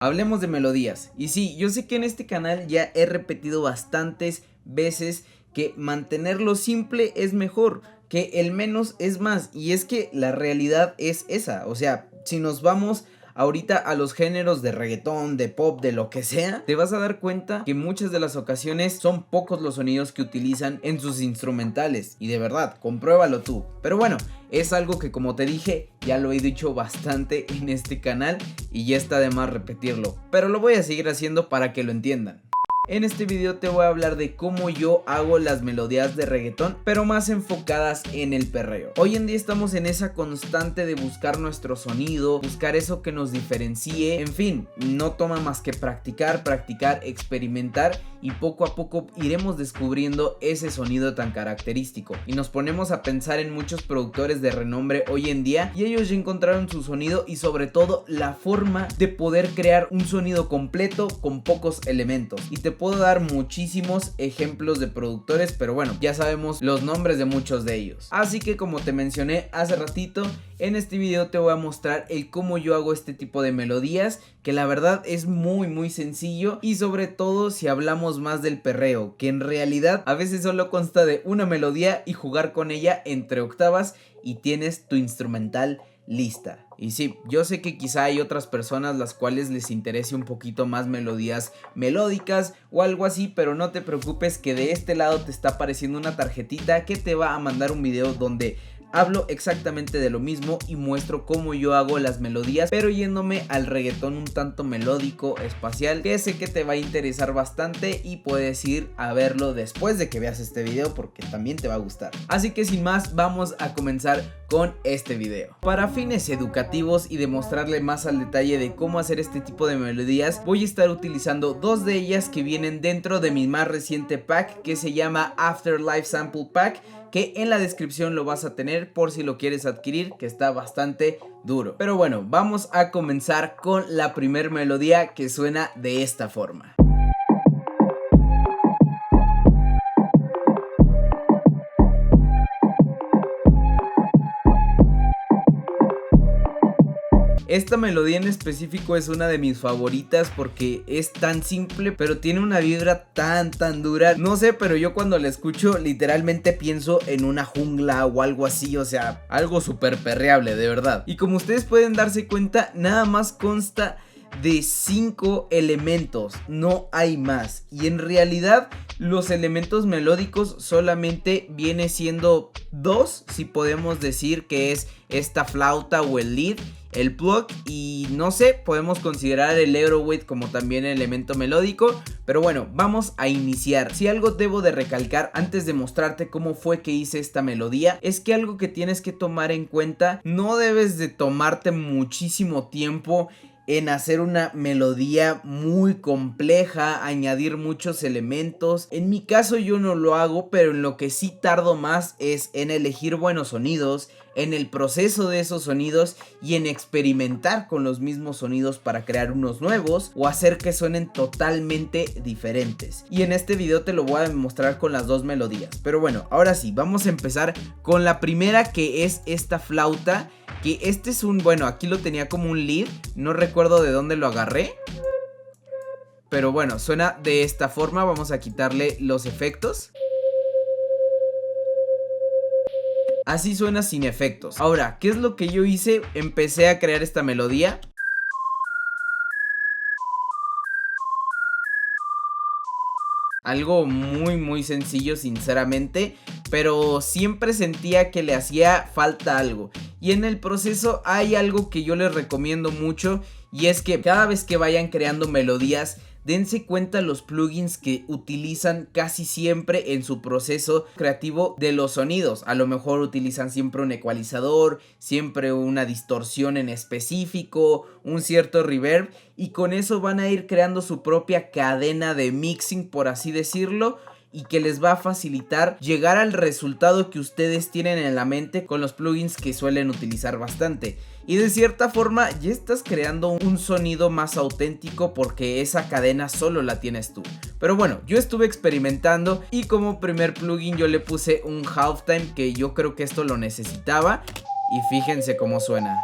Hablemos de melodías. Y sí, yo sé que en este canal ya he repetido bastantes veces que mantenerlo simple es mejor, que el menos es más. Y es que la realidad es esa. O sea, si nos vamos ahorita a los géneros de reggaetón, de pop, de lo que sea, te vas a dar cuenta que muchas de las ocasiones son pocos los sonidos que utilizan en sus instrumentales. Y de verdad, compruébalo tú. Pero bueno, es algo que, como te dije, ya lo he dicho bastante en este canal y ya está de más repetirlo, pero lo voy a seguir haciendo para que lo entiendan. En este video te voy a hablar de cómo yo hago las melodías de reggaetón, pero más enfocadas en el perreo. Hoy en día estamos en esa constante de buscar nuestro sonido, buscar eso que nos diferencie. En fin, no toma más que practicar, experimentar, y poco a poco iremos descubriendo ese sonido tan característico. Y nos ponemos a pensar en muchos productores de renombre hoy en día, y ellos ya encontraron su sonido y sobre todo la forma de poder crear un sonido completo con pocos elementos. Y te puedo dar muchísimos ejemplos de productores, pero bueno, ya sabemos los nombres de muchos de ellos. Así que, como te mencioné hace ratito, en este video te voy a mostrar el cómo yo hago este tipo de melodías, que la verdad es muy sencillo, y sobre todo si hablamos más del perreo, que en realidad a veces solo consta de una melodía y jugar con ella entre octavas y tienes tu instrumental lista. Y sí, yo sé que quizá hay otras personas las cuales les interese un poquito más melodías melódicas o algo así, pero no te preocupes, que de este lado te está apareciendo una tarjetita que te va a mandar un video donde hablo exactamente de lo mismo y muestro cómo yo hago las melodías, pero yéndome al reggaetón un tanto melódico, espacial, que sé que te va a interesar bastante y puedes ir a verlo después de que veas este video, porque también te va a gustar. Así que sin más, vamos a comenzar con este video. Para fines educativos y demostrarle más al detalle de cómo hacer este tipo de melodías, voy a estar utilizando dos de ellas que vienen dentro de mi más reciente pack, que se llama Afterlife Sample Pack, que en la descripción lo vas a tener por si lo quieres adquirir, que está bastante duro. Pero bueno, vamos a comenzar con la primer melodía, que suena de esta forma. Esta melodía en específico es una de mis favoritas porque es tan simple, pero tiene una vibra tan dura. No sé, pero yo cuando la escucho literalmente pienso en una jungla o algo así, o sea, algo súper perreable, de verdad. Y como ustedes pueden darse cuenta, nada más consta de 5 elementos, no hay más. Y en realidad los elementos melódicos solamente viene siendo 2, si podemos decir, que es esta flauta o el lead, el plug, y no sé, podemos considerar el Euroweight como también elemento melódico. Pero bueno, vamos a iniciar. Si algo debo de recalcar antes de mostrarte cómo fue que hice esta melodía, es que algo que tienes que tomar en cuenta: no debes de tomarte muchísimo tiempo en hacer una melodía muy compleja, añadir muchos elementos. En mi caso yo no lo hago, pero en lo que sí tardo más es en elegir buenos sonidos, en el proceso de esos sonidos y en experimentar con los mismos sonidos para crear unos nuevos o hacer que suenen totalmente diferentes. Y en este video te lo voy a mostrar con las dos melodías. Pero bueno, ahora sí, vamos a empezar con la primera, que es esta flauta. Que este es un, bueno, aquí lo tenía como un lead, no recuerdo de dónde lo agarré, pero bueno, suena de esta forma. Vamos a quitarle los efectos. Así suena sin efectos. Ahora, ¿qué es lo que yo hice? Empecé a crear esta melodía. Algo muy sencillo, sinceramente, pero siempre sentía que le hacía falta algo. Y en el proceso hay algo que yo les recomiendo mucho, y es que cada vez que vayan creando melodías, dense cuenta los plugins que utilizan casi siempre en su proceso creativo de los sonidos. A lo mejor utilizan siempre un ecualizador, siempre una distorsión en específico, un cierto reverb, y con eso van a ir creando su propia cadena de mixing, por así decirlo, y que les va a facilitar llegar al resultado que ustedes tienen en la mente con los plugins que suelen utilizar bastante. Y de cierta forma ya estás creando un sonido más auténtico, porque esa cadena solo la tienes tú. Pero bueno, yo estuve experimentando y como primer plugin yo le puse un halftime, que yo creo que esto lo necesitaba, y fíjense cómo suena.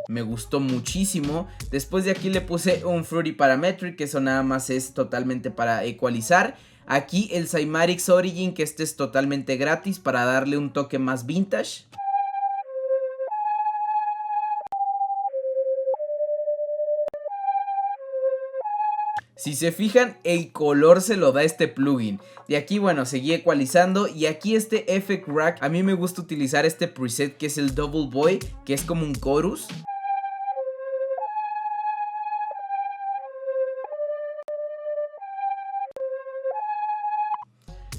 me gustó muchísimo. Después de aquí le puse un Fruity Parametric, que eso nada más es totalmente para ecualizar. Aquí el Cymatics Origin, que este es totalmente gratis para darle un toque más vintage. Si se fijan, el color se lo da este plugin. De aquí, bueno, seguí ecualizando. Y aquí este Effect Rack, a mí me gusta utilizar este preset que es el Double Boy, que es como un chorus.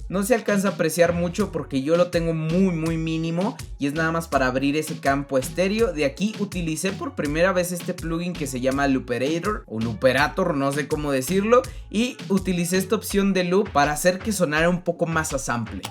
No se alcanza a apreciar mucho porque yo lo tengo muy mínimo y es nada más para abrir ese campo estéreo. De aquí utilicé por primera vez este plugin que se llama Looperator o Looperator, no sé cómo decirlo, y utilicé esta opción de loop para hacer que sonara un poco más a sample.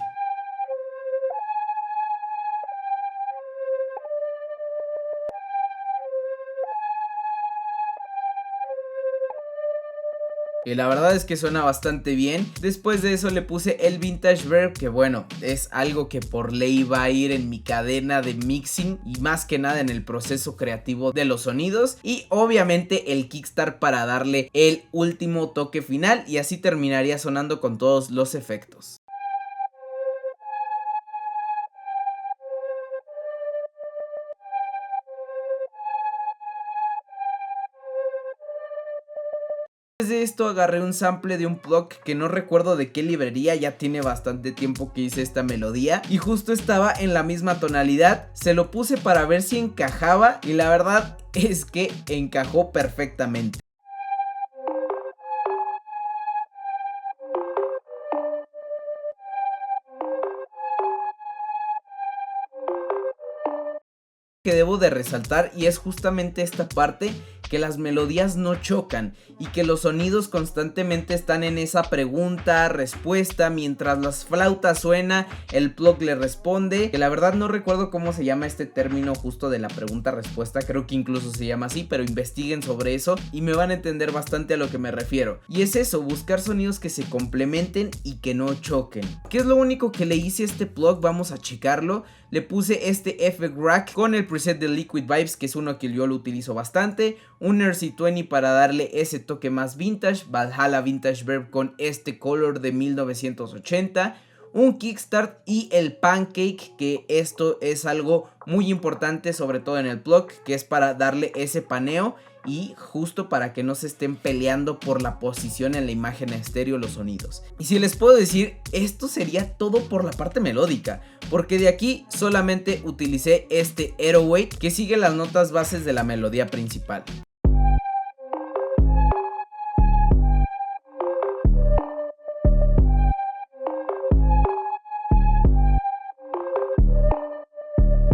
Y la verdad es que suena bastante bien. Después de eso le puse el Vintage Verb, que bueno, es algo que por ley va a ir en mi cadena de mixing y más que nada en el proceso creativo de los sonidos. Y obviamente el Kickstart para darle el último toque final y así terminaría sonando con todos los efectos. Después de esto agarré un sample de un plug que no recuerdo de qué librería, ya tiene bastante tiempo que hice esta melodía y justo estaba en la misma tonalidad, se lo puse para ver si encajaba y la verdad es que encajó perfectamente. Que debo de resaltar y es justamente esta parte, que las melodías no chocan y que los sonidos constantemente están en esa pregunta, respuesta, mientras las flautas suena, el plug le responde, que la verdad no recuerdo cómo se llama este término justo de la pregunta respuesta, creo que incluso se llama así, pero investiguen sobre eso y me van a entender bastante a lo que me refiero. Y es eso, buscar sonidos que se complementen y que no choquen. ¿Qué es lo único que le hice a este plug? Vamos a checarlo. Le puse este Effect Rack con el preset de Liquid Vibes, que es uno que yo lo utilizo bastante, un RC20 para darle ese toque más vintage, Valhalla Vintage Verb con este color de 1980, un Kickstart y el Pancake, que esto es algo muy importante sobre todo en el plug, que es para darle ese paneo y justo para que no se estén peleando por la posición en la imagen estéreo los sonidos. Y si les puedo decir, esto sería todo por la parte melódica, porque de aquí solamente utilicé este 808 que sigue las notas bases de la melodía principal.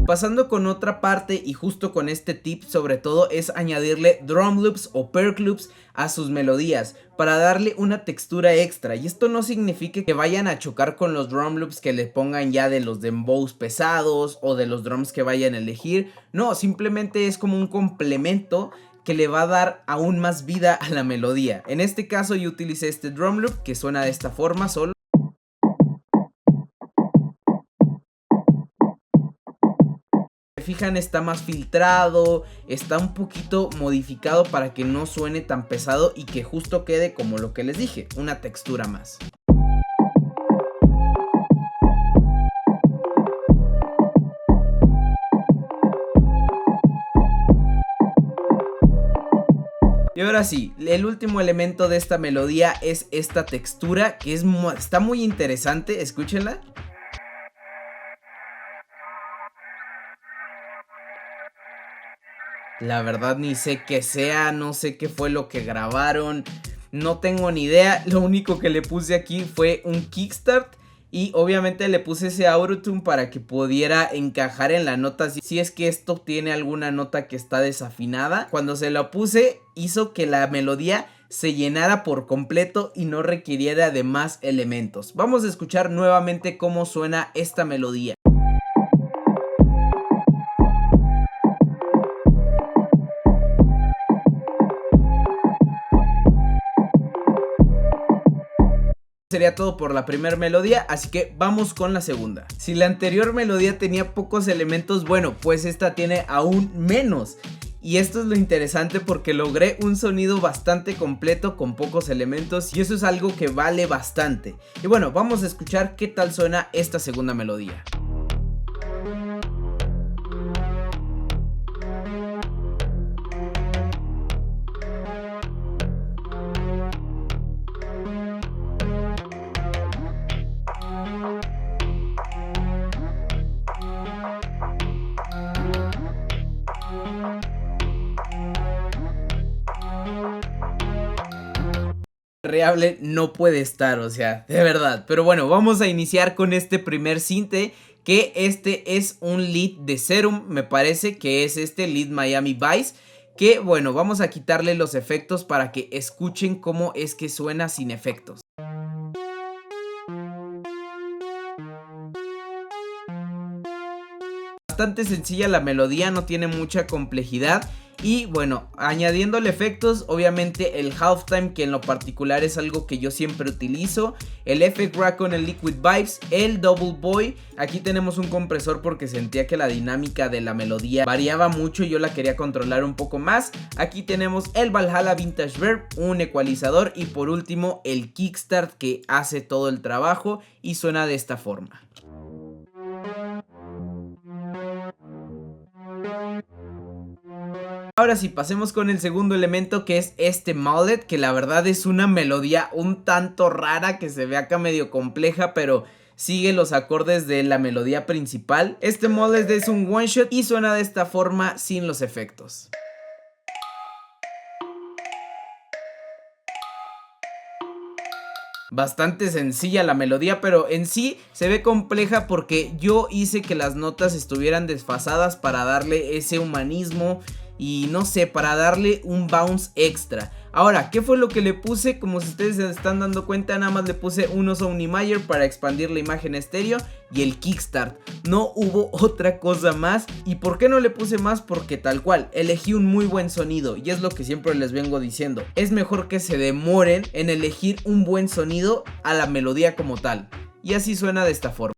Pasando con otra parte y justo con este tip sobre todo es añadirle drum loops o perc loops a sus melodías para darle una textura extra, y esto no significa que vayan a chocar con los drum loops que le pongan ya de los dembows pesados o de los drums que vayan a elegir, no, simplemente es como un complemento que le va a dar aún más vida a la melodía. En este caso yo utilicé este drum loop que suena de esta forma solo. Fijan, está más filtrado, está un poquito modificado para que no suene tan pesado y que justo quede como lo que les dije, una textura más. Y ahora sí, el último elemento de esta melodía es esta textura que está muy interesante, escúchenla. La verdad ni sé qué sea, no sé qué fue lo que grabaron, no tengo ni idea. Lo único que le puse aquí fue un Kickstart y obviamente le puse ese Autotune para que pudiera encajar en la nota si es que esto tiene alguna nota que está desafinada. Cuando se lo puse hizo que la melodía se llenara por completo y no requiriera de más elementos. Vamos a escuchar nuevamente cómo suena esta melodía. Sería todo por la primera melodía, así que vamos con la segunda. Si la anterior melodía tenía pocos elementos, bueno, pues esta tiene aún menos. y esto es lo interesante porque logré un sonido bastante completo con pocos elementos y eso es algo que vale bastante. Y bueno, vamos a escuchar qué tal suena esta segunda melodía. Reable no puede estar, o sea, de verdad. Pero bueno, vamos a iniciar con este primer sinte, que este es un lead de Serum, me parece que es este lead Miami Vice, que bueno, vamos a quitarle los efectos para que escuchen cómo es que suena sin efectos. Bastante sencilla la melodía, no tiene mucha complejidad. Y bueno, añadiéndole efectos, obviamente el halftime, que en lo particular es algo que yo siempre utilizo, el effect rack con el Liquid Vibes, el double boy. Aquí tenemos un compresor porque sentía que la dinámica de la melodía variaba mucho y yo la quería controlar un poco más. Aquí tenemos el Valhalla Vintage Verb, un ecualizador y por último el kickstart, que hace todo el trabajo y suena de esta forma. Ahora sí, pasemos con el segundo elemento, que es este mullet, que la verdad es una melodía un tanto rara, que se ve acá medio compleja, pero sigue los acordes de la melodía principal. Este mullet es un one shot y suena de esta forma sin los efectos. Bastante sencilla la melodía, pero en sí se ve compleja porque yo hice que las notas estuvieran desfasadas para darle ese humanismo y no sé, para darle un bounce extra. Ahora, ¿qué fue lo que le puse? Como si ustedes se están dando cuenta, nada más le puse unos Omnimayer para expandir la imagen estéreo y el kickstart. No hubo otra cosa más. ¿Y por qué no le puse más? Porque tal cual, elegí un muy buen sonido y es lo que siempre les vengo diciendo. Es mejor que se demoren en elegir un buen sonido a la melodía como tal. Y así suena de esta forma.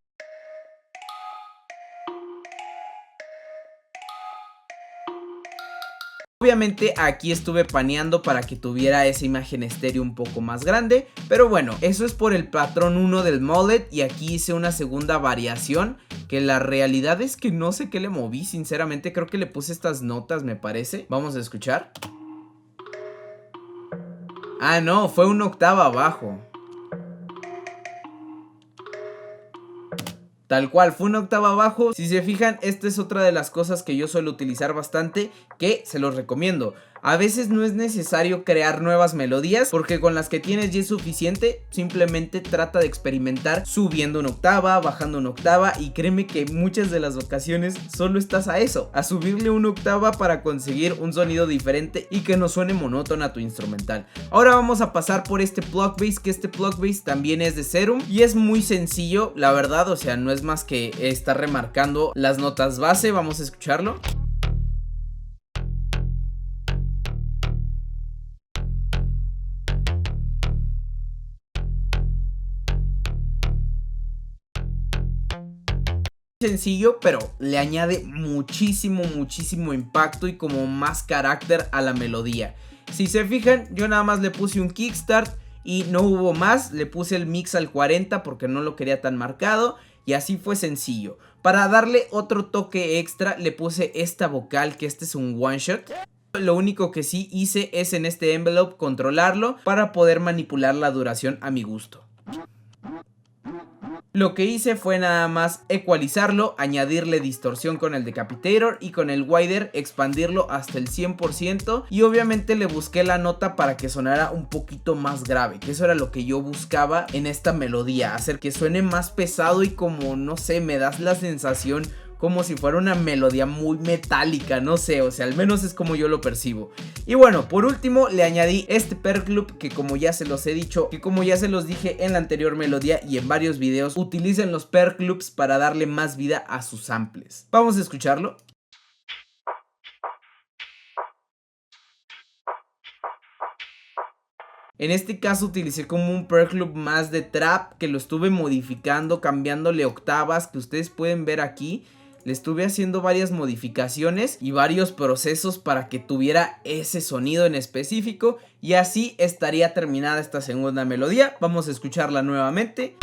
Obviamente aquí estuve paneando para que tuviera esa imagen estéreo un poco más grande, pero bueno, eso es por el patrón 1 del mullet y aquí hice una segunda variación que la realidad es que no sé qué le moví, sinceramente creo que le puse estas notas, me parece. Vamos a escuchar. Ah, no, fue una octava abajo. Tal cual, fue una octava abajo. Si se fijan, esta es otra de las cosas que yo suelo utilizar bastante, que se los recomiendo. A veces no es necesario crear nuevas melodías, porque con las que tienes ya es suficiente. Simplemente trata de experimentar subiendo una octava, bajando una octava, y créeme que muchas de las ocasiones solo estás a eso, a subirle una octava para conseguir un sonido diferente y que no suene monótono a tu instrumental. Ahora vamos a pasar por este plug bass, que este plug bass también es de Serum y es muy sencillo, la verdad, o sea, no es más que estar remarcando las notas base. Vamos a escucharlo. Sencillo, pero le añade muchísimo impacto y como más carácter a la melodía. Si se fijan, yo nada más le puse un kickstart y no hubo más. Le puse el mix al 40 porque no lo quería tan marcado y así fue sencillo. Para darle otro toque extra le puse esta vocal, que este es un one shot. Lo único que sí hice es en este envelope controlarlo para poder manipular la duración a mi gusto. Lo que hice fue nada más ecualizarlo, añadirle distorsión con el decapitator y con el wider expandirlo hasta el 100% y obviamente le busqué la nota para que sonara un poquito más grave, que eso era lo que yo buscaba en esta melodía, hacer que suene más pesado y como no sé, me das la sensación como si fuera una melodía muy metálica, no sé, o sea, al menos es como yo lo percibo. Y bueno, por último le añadí este perk loop que como ya se los he dicho, que como ya se los dije en la anterior melodía y en varios videos, utilicen los perk loops para darle más vida a sus samples. Vamos a escucharlo. En este caso utilicé como un perk loop más de trap, que lo estuve modificando, cambiándole octavas, que ustedes pueden ver aquí. le estuve haciendo varias modificaciones y varios procesos para que tuviera ese sonido en específico, y así estaría terminada esta segunda melodía. Vamos a escucharla nuevamente.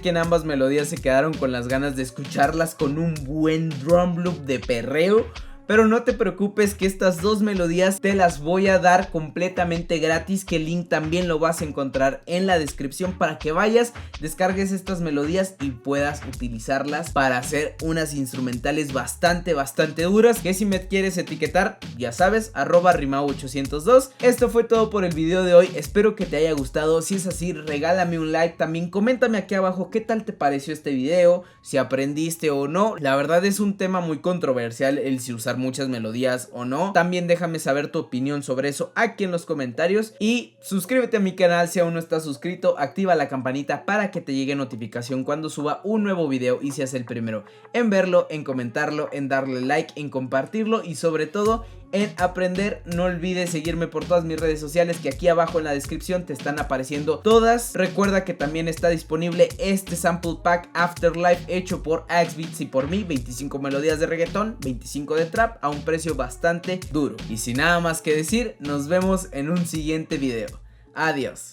Que en ambas melodías se quedaron con las ganas de escucharlas con un buen drum loop de perreo. Pero no te preocupes, que estas dos melodías te las voy a dar completamente gratis, que el link también lo vas a encontrar en la descripción para que vayas, descargues estas melodías y puedas utilizarlas para hacer unas instrumentales bastante duras, que si me quieres etiquetar, ya sabes, @rimao802. Esto fue todo por el video de hoy, espero que te haya gustado. Si es así, regálame un like, también coméntame aquí abajo qué tal te pareció este video, si aprendiste o no. La verdad es un tema muy controversial el si usar muchas melodías o no. También déjame saber tu opinión sobre eso aquí en los comentarios, y suscríbete a mi canal si aún no estás suscrito, activa la campanita para que te llegue notificación cuando suba un nuevo video y seas el primero en verlo, en comentarlo, en darle like, en compartirlo y sobre todo en aprender. No olvides seguirme por todas mis redes sociales, que aquí abajo en la descripción te están apareciendo todas. Recuerda que también está disponible este sample pack Afterlife hecho por Axbeats y por mí, 25 melodías de reggaetón, 25 de trap a un precio bastante duro. Y sin nada más que decir, nos vemos en un siguiente video. Adiós.